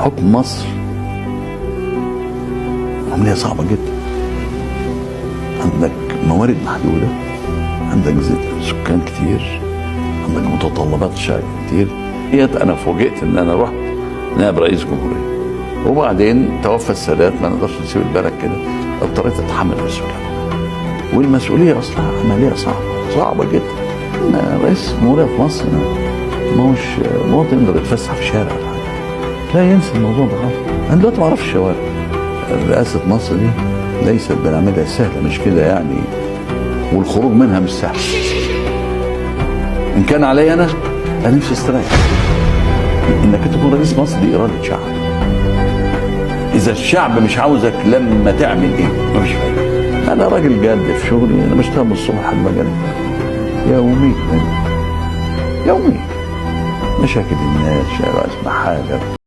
حكم مصر عملية صعبة جدا. عندك موارد محدودة، عندك سكان كتير، عندك متطلبات شعب كتير. أنا فوجئت إن أنا رحت نائب رئيس جمهورية، وبعدين توفى السادات، ما نقدرش نسيب البلد كده، اضطريت أتحمل المسؤولية. والمسؤولية أصلا عملية صعبة جدا. أنا رئيس جمهورية في مصر ما هوش مواطن يقدر يتفسح في الشارع ولا حاجة. لا ينسى الموضوع ده خالص. أنا دلوقتي ما أعرفش الشوارع. رئاسة مصر دي ليست بنعملها سهلة، مش كده يعني، والخروج منها مش سهل. إن كان علي أنا نفسي استريح. إنك تكون رئيس مصر دي إرادة شعب. إذا الشعب مش عاوزك لما تعمل إيه مفيش فايدة. أنا راجل جاد في شغلي، أنا بشتغل من الصبح لحد ما أجي يومي مشاكل الناس، شارع اسمها حاجة.